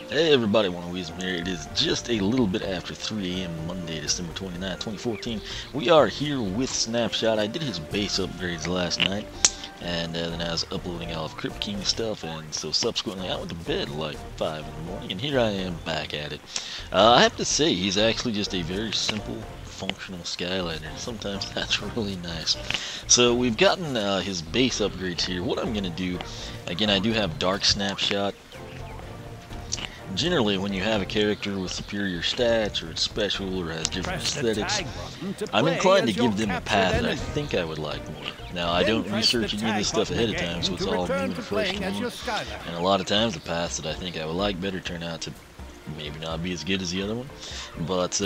Hey everybody, Wisdom here. It is just a little bit after 3 a.m. Monday, December 29, 2014. We are here with Snapshot. I did his base upgrades last night, and then I was uploading all of Crypt King stuff, and so subsequently I went to bed like 5 in the morning, and here I am back at it. I have to say, he's actually just a very simple, functional Skylander. Sometimes that's really nice. So we've gotten his base upgrades here. What I'm going to do, again, I do have Dark Snapshot. Generally, when you have a character with superior stats, or it's special, or has different aesthetics, I'm inclined to give them a path that I think I would like more. Now, I don't research any of this stuff ahead of time, so it's all new and fresh to me. And a lot of times, the paths that I think I would like better turn out to maybe not be as good as the other one. But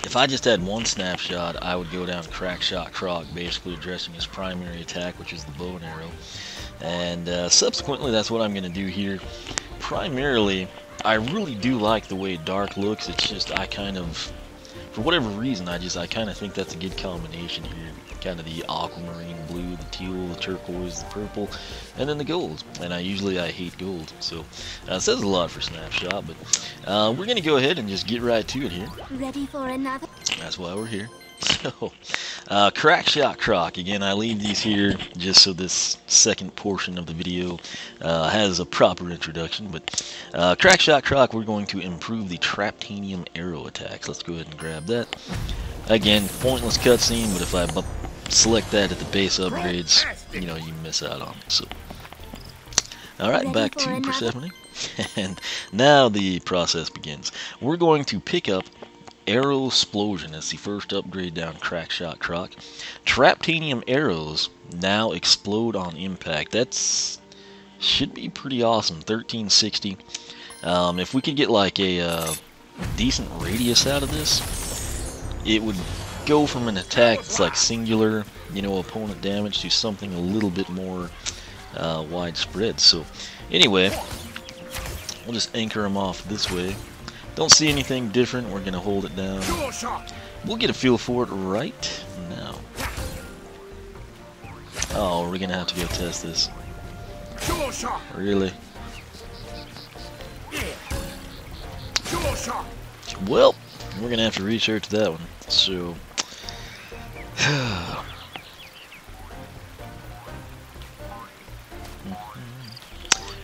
if I just had one Snapshot, I would go down Crackshot Croc, basically addressing his primary attack, which is the bow and arrow. And subsequently, that's what I'm going to do here. Primarily, I really do like the way Dark looks. It's just, I kind of, for whatever reason, I kind of think that's a good combination here. Kind of the aquamarine blue, the teal, the turquoise, the purple, and then the gold. And I hate gold, so it says a lot for Snapshot. But we're gonna go ahead and just get right to it here. Ready for another? That's why we're here. So, Crackshot Croc. Again, I leave these here just so this second portion of the video has a proper introduction. But Crackshot Croc, we're going to improve the Traptanium arrow attacks. Let's go ahead and grab that. Again, pointless cutscene, but if I select that at the base upgrades, you know, you miss out on it. So, alright, back to Persephone. And now the process begins. We're going to pick up Arrow Explosion. That's the first upgrade down Crackshot Croc. Traptanium arrows now explode on impact. That's should be pretty awesome. 1360. If we could get like a decent radius out of this, it would go from an attack that's like singular, you know, opponent damage to something a little bit more widespread. So anyway, we'll just anchor them off this way. Don't see anything different. We're gonna hold it down. We'll get a feel for it right now. Oh, we're gonna have to go test this. Really? Well, we're gonna have to research that one. So,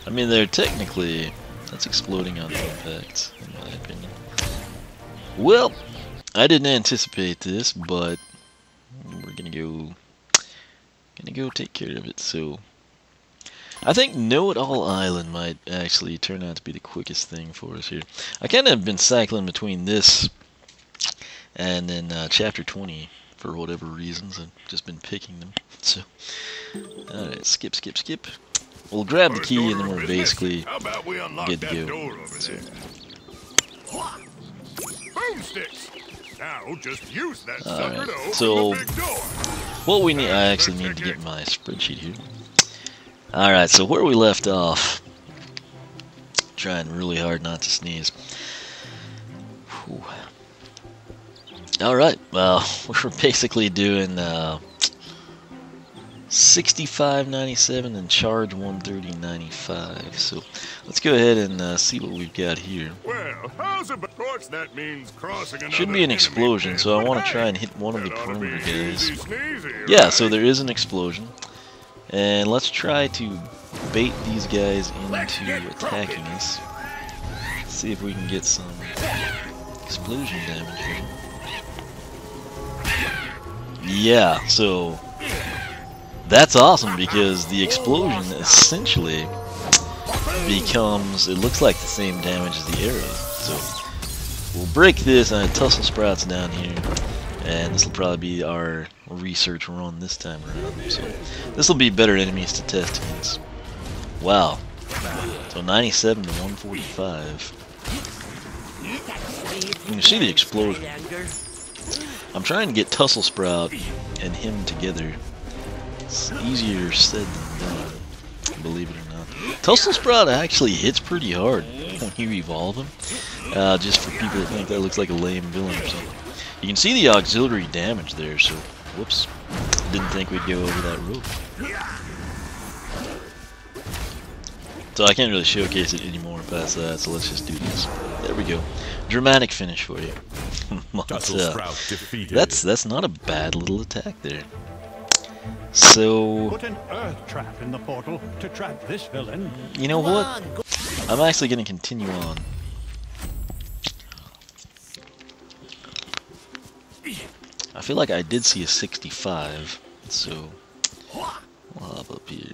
I mean, they're technically. That's exploding on impact, in my opinion. Well, I didn't anticipate this, but we're gonna go take care of it. So, I think Know-It-All Island might actually turn out to be the quickest thing for us here. I kind of have been cycling between this and then Chapter 20 for whatever reasons. I've just been picking them. So, alright, skip. We'll grab the key and then we're basically good to go. So. Now just use that sucker to open the big door. What we need, I actually need to get my spreadsheet here. Alright, so where we left off, trying really hard not to sneeze. Alright, well, we're basically doing 65.97 and charge 130.95. So let's go ahead and see what we've got here. Well, how's it? Of course, that means crossing another. Should be an explosion, so I want to try and hit one of the perimeter guys. Yeah, so there is an explosion, and let's try to bait these guys into attacking us. See if we can get some explosion damage here. Yeah, so that's awesome because the explosion essentially becomes, it looks like the same damage as the arrows. So we'll break this and Tussle Sprout's down here, and this will probably be our research run this time around. So this will be better enemies to test against. Wow. So 97 to 145. You can see the explosion. I'm trying to get Tussle Sprout and him together. It's easier said than done, believe it or not. Tussle Sprout actually hits pretty hard when you evolve him. Just for people that think that looks like a lame villain or something. You can see the auxiliary damage there, so whoops. Didn't think we'd go over that rope. So I can't really showcase it anymore past that, so let's just do this. There we go. Dramatic finish for you. That's not a bad little attack there. So put an earth trap in the portal to trap this villain. You know what? I'm actually going to continue on. I feel like I did see a 65, so we'll hop up here.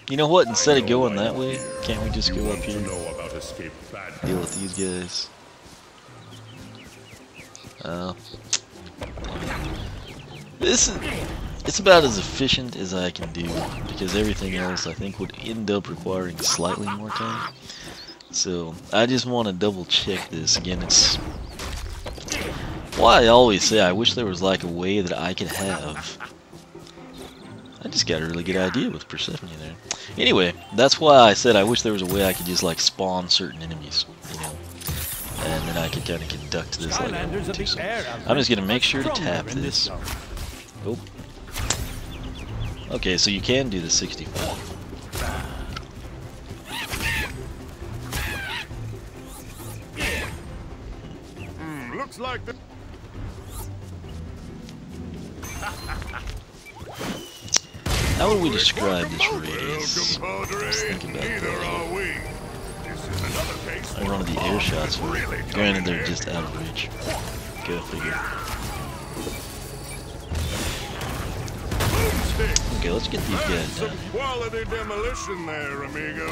You know what? Instead of going that way, can't we just go up here? Deal with these guys. It's about as efficient as I can do, because everything else I think would end up requiring slightly more time. So I just want to double check this again. It's why I always say I wish there was like a way that I could have. I just got a really good idea with Persephone there. Anyway, that's why I said I wish there was a way I could just like spawn certain enemies, you know, and then I could kind of conduct this like I want to. So I'm just gonna make sure to tap this. Oh. Okay, so you can do the 65. Looks like the How would we describe this radius? Let's think about that. I run the air shots for it. Granted, they're just out of reach. Go figure. Okay, let's get these guys down here. Quality demolition there, amigo.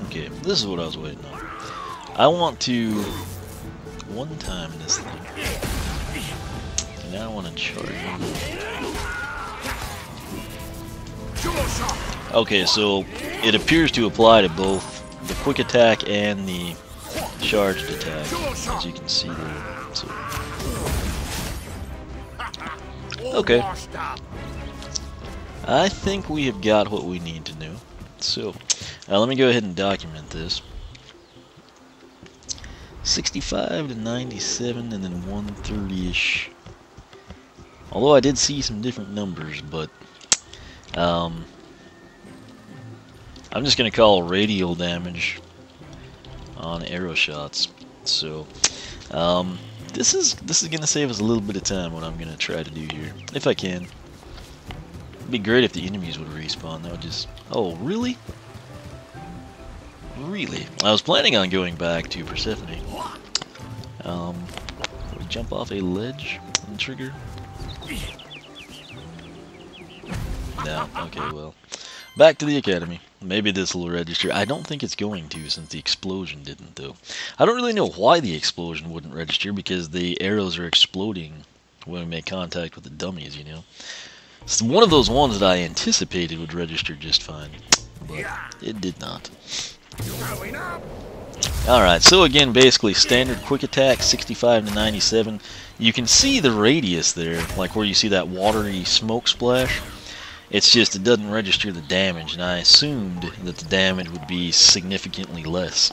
Okay, this is what I was waiting on. I want to one time this thing. And now I want to charge him. Okay, so it appears to apply to both the quick attack and the charged attack, as you can see there. So. Okay. I think we have got what we need to know. So, let me go ahead and document this. 65 to 97 and then 130-ish. Although I did see some different numbers, but I'm just going to call radial damage on arrow shots. So, this is going to save us a little bit of time, what I'm going to try to do here, if I can. It'd be great if the enemies would respawn. That would just... Oh, really? Really? I was planning on going back to Persephone. We jump off a ledge and trigger? No. Okay, well. Back to the academy. Maybe this will register. I don't think it's going to, since the explosion didn't, though. I don't really know why the explosion wouldn't register, because the arrows are exploding when we make contact with the dummies, you know? It's one of those ones that I anticipated would register just fine, but it did not. Alright, so again, basically standard quick attack, 65 to 97. You can see the radius there, like where you see that watery smoke splash. It's just it doesn't register the damage, and I assumed that the damage would be significantly less.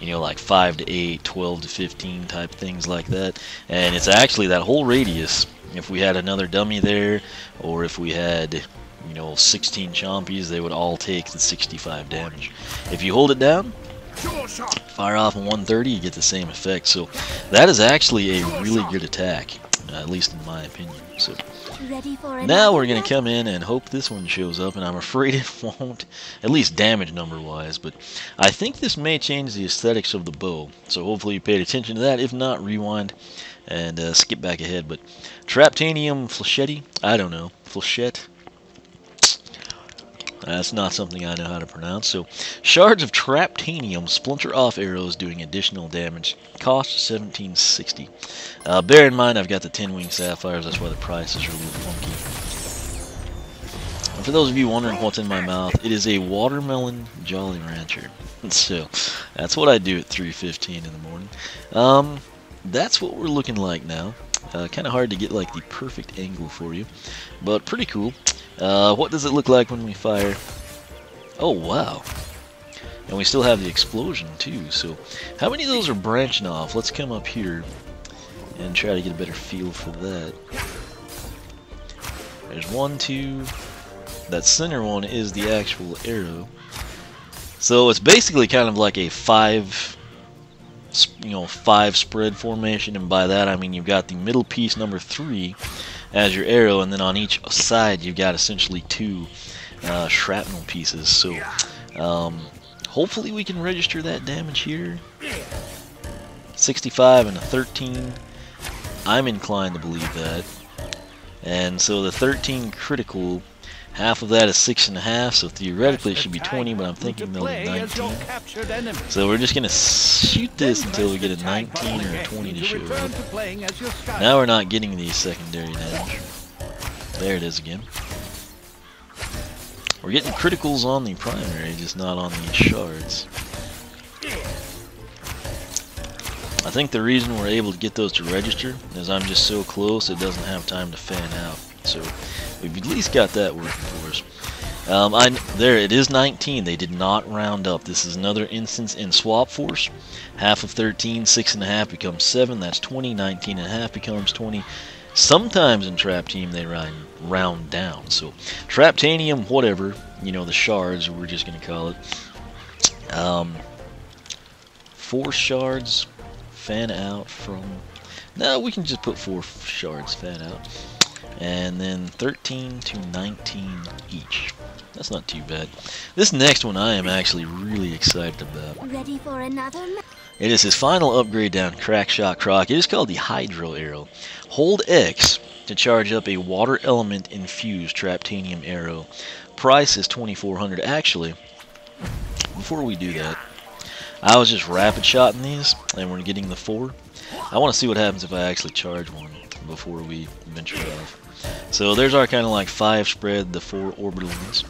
You know, like 5 to 8, 12 to 15 type things like that. And it's actually that whole radius. If we had another dummy there, or if we had, you know, 16 chompies, they would all take the 65 damage. If you hold it down, fire off in 130, you get the same effect. So that is actually a really good attack, at least in my opinion. So now we're going to come in and hope this one shows up, and I'm afraid it won't, at least damage number wise, but I think this may change the aesthetics of the bow, so hopefully you paid attention to that. If not, rewind and skip back ahead. But Traptanium Flet, I don't know, Flet, that's not something I know how to pronounce. So shards of Traptanium splinter off arrows doing additional damage. Cost $17.60. Bear in mind I've got the 10-wing sapphires, that's why the prices are a little funky. And for those of you wondering what's in my mouth, it is a watermelon Jolly Rancher. So that's what I do at 3:15 in the morning. That's what we're looking like now. Kind of hard to get like the perfect angle for you, but pretty cool. What does it look like when we fire? Oh wow, And we still have the explosion too. So how many of those are branching off? Let's come up here and try to get a better feel for that. There's 1, 2. That center one is the actual arrow. So it's basically kind of like a 5 spread formation, and by that I mean you've got the middle piece number 3 as your arrow, and then on each side you've got essentially 2 shrapnel pieces. So hopefully we can register that damage here. 65 and a 13. I'm inclined to believe that. And so the 13 critical, half of that is 6.5, so theoretically it should be 20, but I'm thinking they'll be 19. So we're just going to shoot this until we get a 19 or a 20 to show up. Now we're not getting the secondary damage. There it is again. We're getting criticals on the primary, just not on the shards. I think the reason we're able to get those to register is I'm just so close it doesn't have time to fan out. So we've at least got that working for us. There it is, 19. They did not round up. This is another instance in swap force. Half of 13, 6.5 becomes 7. That's 20. 19.5 becomes 20. Sometimes in Trap Team they round down. So Traptanium, whatever, you know, the shards, we're just going to call it. 4 shards fan out from... No, we can just put 4 shards fan out. And then 13 to 19 each. That's not too bad. This next one I am actually really excited about. Ready for another? It is his final upgrade down Crackshot Croc. It is called the Hydro Arrow. Hold X to charge up a water element infused Traptanium arrow. Price is 2,400. Actually, before we do that, I was just rapid shotting these, and we're getting the 4. I want to see what happens if I actually charge one before we venture off. So there's our kind of like 5 spread, the 4 orbital ones.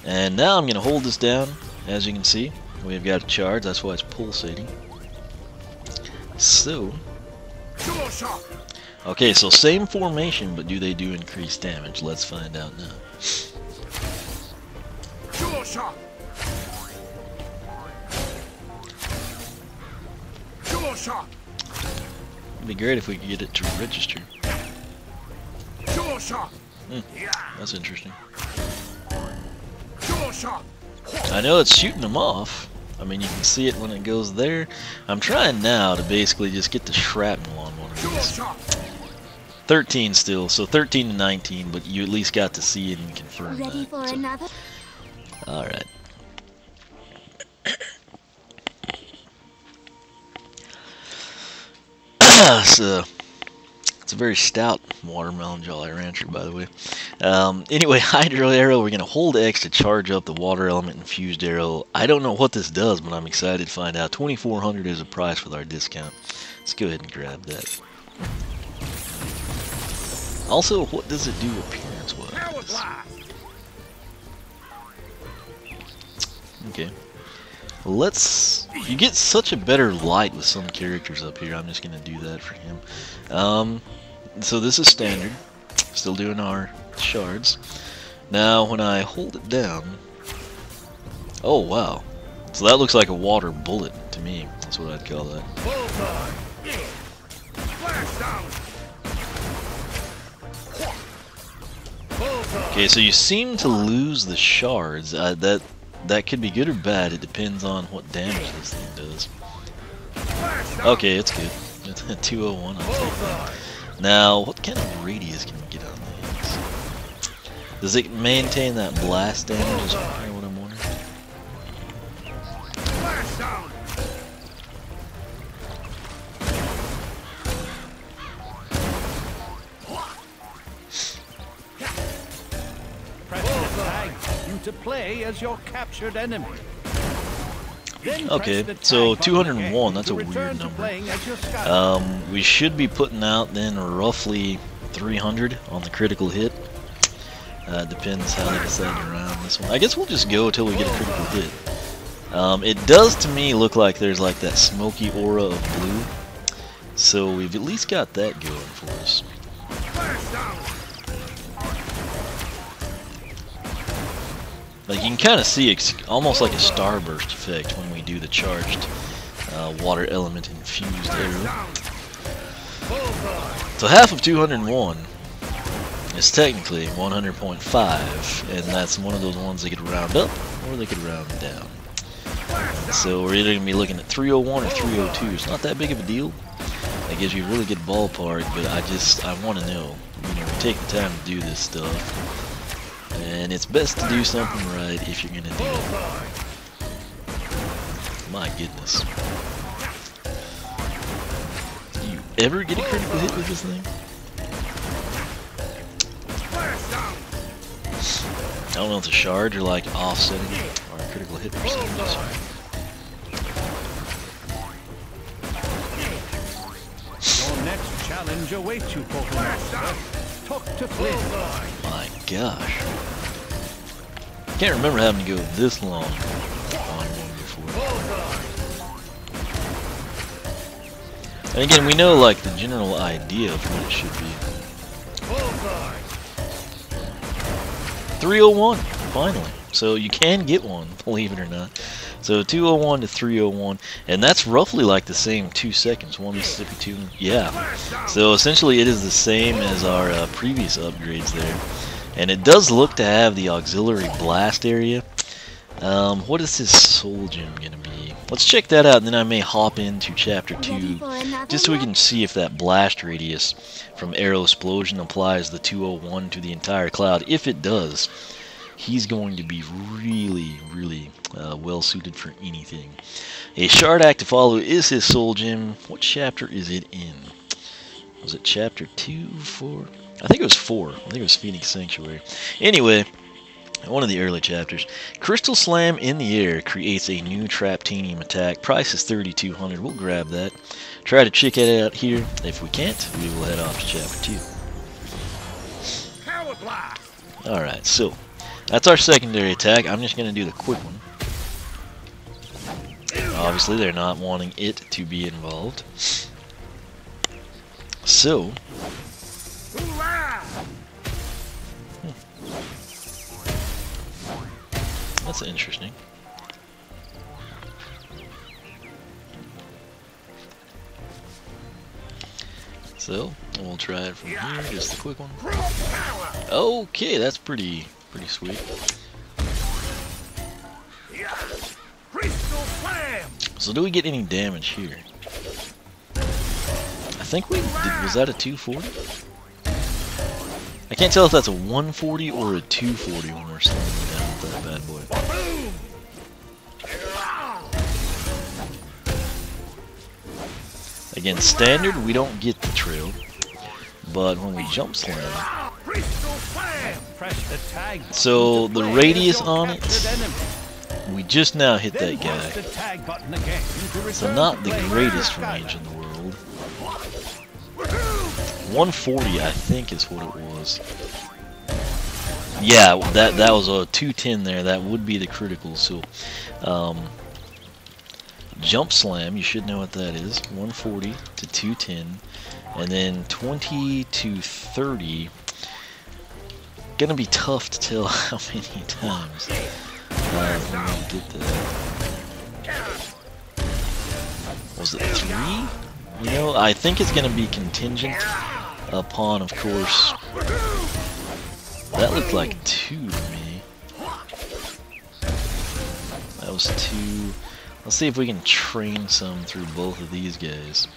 And now I'm going to hold this down. As you can see, we've got a charge. That's why it's pulsating. So, okay, so same formation, but do they do increased damage? Let's find out now. It'd be great if we could get it to register. That's interesting. I know it's shooting them off. I mean, you can see it when it goes there. I'm trying now to basically just get the shrapnel on one of these. 13 still, so 13 to 19, but you at least got to see it and confirm Ready that. for another? Alright. So, it's a very stout watermelon Jolly Rancher, by the way. Anyway, Hydro Arrow, we're going to hold X to charge up the water element infused arrow. I don't know what this does, but I'm excited to find out. 2,400 is the price with our discount. Let's go ahead and grab that. Also, what does it do appearance-wise? Okay. Let's... You get such a better light with some characters up here. I'm just going to do that for him. So this is standard. Still doing our shards. Now, when I hold it down... Oh, wow. So that looks like a water bullet to me. That's what I'd call that. Okay, so you seem to lose the shards. That could be good or bad. It depends on what damage this thing does. Okay, it's good. It's a 201. I'll take that. Now, what kind of radius can we get on these? Does it maintain that blast damage? Is kind of what I'm wondering. To play as your captured enemy. Okay, so 201, that's a weird number. We should be putting out then roughly 300 on the critical hit. Depends how they decide to round this one. I guess we'll just go until we get a critical hit. It does to me look like there's like that smoky aura of blue. So we've at least got that going for us. Like you can kind of see it's almost like a starburst effect when we do the charged water element infused arrow. So half of 201 is technically 100.5, and that's one of those ones they could round up or they could round down. So we're either going to be looking at 301 or 302. It's not that big of a deal. That gives you a really good ballpark, but I want to know. You know, we take the time to do this stuff, and it's best to do something right if you're going to do it. My goodness. Do you ever get a critical hit with this thing? I don't know if the shards are like offsetting our critical hit percentages. Your next challenge awaits you, Portal Master. Talk to Flynn. My gosh. Can't remember having to go this long on one before. And again, we know like the general idea of what it should be. 301, finally. So you can get one, believe it or not. So 201 to 301, and that's roughly like the same 2 seconds. 1 Mississippi, 2, yeah. So essentially it is the same as our previous upgrades there. And it does look to have the auxiliary blast area. What is this soul gem going to be? Let's check that out, and then I may hop into Chapter 2, just so we can see if that blast radius from Arrow Explosion applies the 201 to the entire cloud. If it does, he's going to be really, really well suited for anything. A shard act to follow is his soul gem. What chapter is it in? Was it Chapter 2, 4? I think it was 4. I think it was Phoenix Sanctuary. Anyway, one of the early chapters. Crystal Slam in the air creates a new Traptanium attack. Price is 3,200. We'll grab that. Try to check it out here. If we can't, we will head off to Chapter 2. Alright, so that's our secondary attack. I'm just going to do the quick one. Obviously, they're not wanting it to be involved. So, that's interesting. So, we'll try it from here, just a quick one. Okay, that's pretty sweet. So do we get any damage here? I think we did. Was that a 240? I can't tell if that's a 140 or a 240 when we're slowing down with that bad boy. Again, standard, we don't get the trail, but when we jump slam, so the radius on it, we just now hit that guy, so not the greatest range in the world. 140, I think, is what it was. Yeah, that was a 210 there. That would be the critical. So, jump slam, you should know what that is. 140 to 210, and then 20 to 30. Gonna be tough to tell how many times we're gonna get that. Was it 3? You know, I think it's gonna be contingent upon, of course. That looked like 2 to me. That was 2. Let's see if we can train some through both of these guys.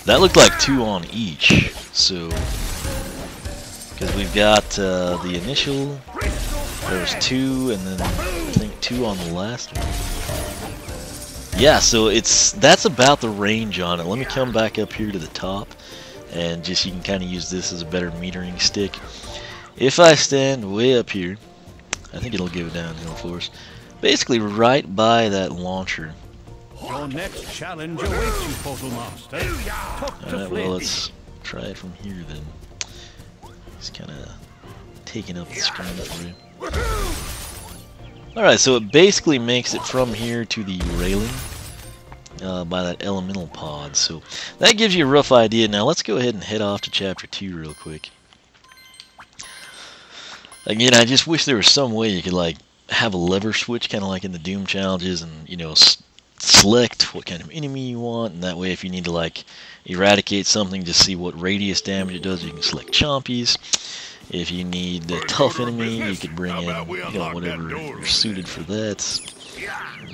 That looked like 2 on each, so because we've got the initial, there was 2, and then I think 2 on the last one. Yeah, so that's about the range on it. Let me come back up here to the top, and just you can kind of use this as a better metering stick. If I stand way up here, I think it'll go downhill for us. Basically right by that launcher. Your next challenge awaits you, Portal Master. Alright, well, let's try it from here then. Just kind of taking up the screen for you. Alright, so it basically makes it from here to the railing by that elemental pod. So that gives you a rough idea. Now let's go ahead and head off to Chapter 2 real quick. Again, I just wish there was some way you could like have a lever switch, kind of like in the Doom challenges, and select what kind of enemy you want, and that way if you need to like eradicate something, just see what radius damage it does, you can select chompies. If you need a tough enemy, you could bring in whatever is suited for that.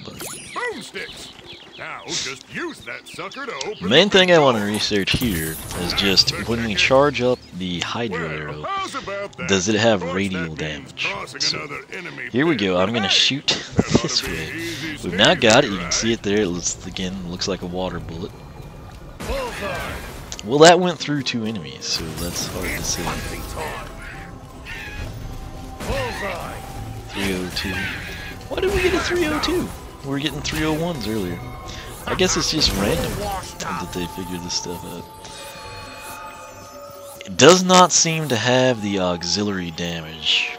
But Boomsticks. Now just use that sucker to open the main thing I want to research here is just when we charge up the Hydro Arrow, does it have radial damage? So here we go. I'm going to shoot this way. We've now got it. You can see it there. It looks like a water bullet. Well, that went through 2 enemies, so that's hard to say. 302. Why did we get a 302? We were getting 301s earlier. I guess it's just random that they figured this stuff out. It does not seem to have the auxiliary damage.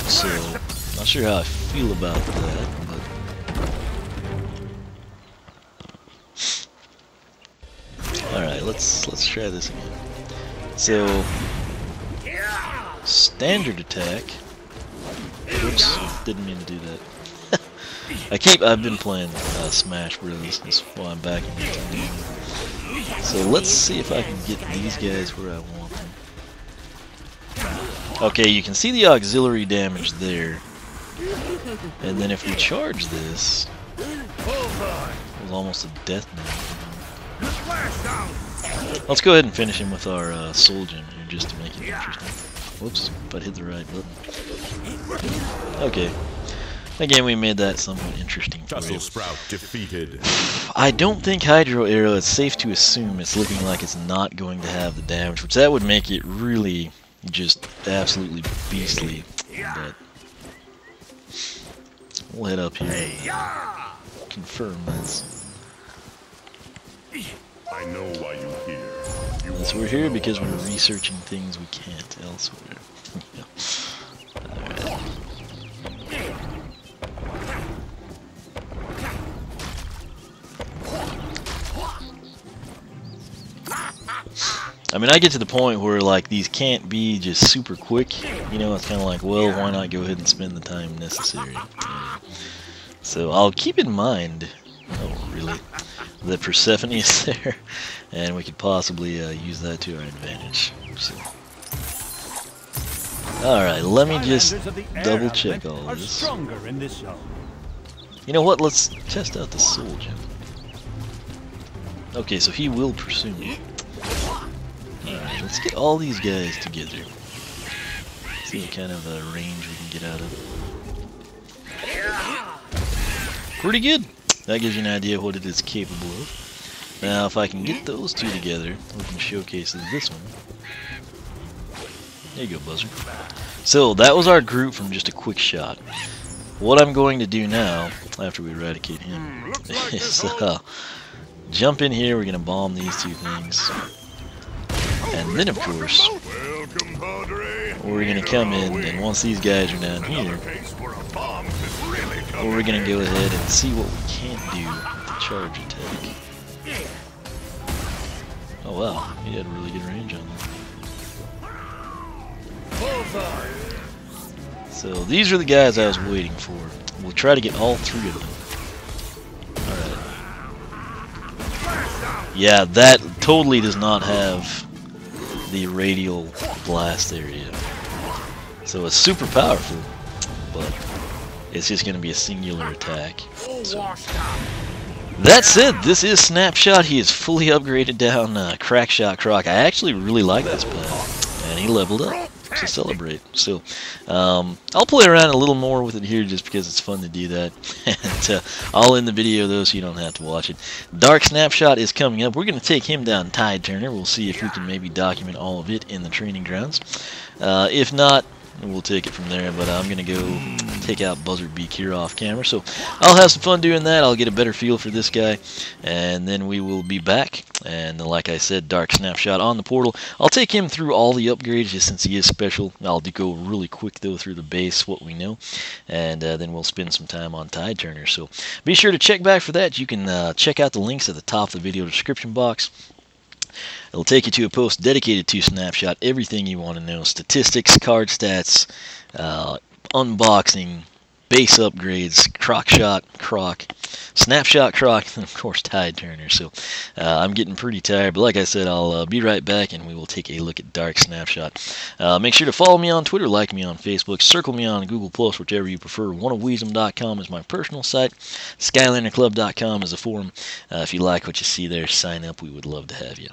So, not sure how I feel about that, but alright, let's try this again. So, standard attack. Oops, didn't mean to do that. I've been playing Smash Bros. That's why I'm back in it. So let's see if I can get these guys where I want them. Okay, you can see the auxiliary damage there. And then if we charge this, it was almost a death knell. Let's go ahead and finish him with our Soul Gem here just to make it interesting. Whoops, but hit the right button. Okay. Again, we made that somewhat interesting for you. Sprout defeated. I don't think Hydro Arrow, it's safe to assume it's looking like it's not going to have the damage, which that would make it really just absolutely beastly. But we'll head up here and confirm this. I know why you're here. Yes, we're here because we're researching things we can't elsewhere. I mean, I get to the point where, like, these can't be just super quick, it's kind of like, well, why not go ahead and spend the time necessary? So I'll keep in mind, that Persephone is there, and we could possibly use that to our advantage. So. Alright, let me just double check all of this. You know what, let's test out the Soul Gem. Okay, so he will pursue me. Alright, let's get all these guys together. See what kind of range we can get out of. Pretty good! That gives you an idea of what it is capable of. Now, if I can get those two together, we can showcase this one. There you go, Buzzer. So, that was our group from just a quick shot. What I'm going to do now, after we eradicate him, is jump in here. We're going to bomb these 2 things. And then, of course, we're going to come in, and once these guys are down here, we're going to go ahead and see what we can do with the charge attack. Oh wow, he had really good range on that. So these are the guys I was waiting for. We'll try to get all 3 of them. Alright. Yeah, that totally does not have the radial blast area. So it's super powerful, but it's just going to be a singular attack. So. That said, this is Snapshot. He is fully upgraded down Crackshot Croc. I actually really like this pet, and he leveled up to celebrate. So I'll play around a little more with it here just because it's fun to do that. And I'll end the video though so you don't have to watch it. Dark Snapshot is coming up. We're going to take him down Tide Turner. We'll see if we can maybe document all of it in the training grounds. If not, we'll take it from there, but I'm going to go take out Buzzard Beak here off camera. So I'll have some fun doing that. I'll get a better feel for this guy, and then we will be back. And like I said, Dark Snapshot on the portal. I'll take him through all the upgrades just since he is special. I'll go really quick, though, through the base, what we know, and then we'll spend some time on Tide Turner. So be sure to check back for that. You can check out the links at the top of the video description box. It'll take you to a post dedicated to Snapshot, everything you want to know, statistics, card stats, unboxing, base upgrades, Crackshot Croc, Snapshot Croc, and of course Tide Turner. So I'm getting pretty tired, but like I said, I'll be right back and we will take a look at Dark Snapshot. Make sure to follow me on Twitter, like me on Facebook, circle me on Google+, whichever you prefer. oneofweezem.com is my personal site. SkylanderClub.com is a forum. If you like what you see there, sign up. We would love to have you.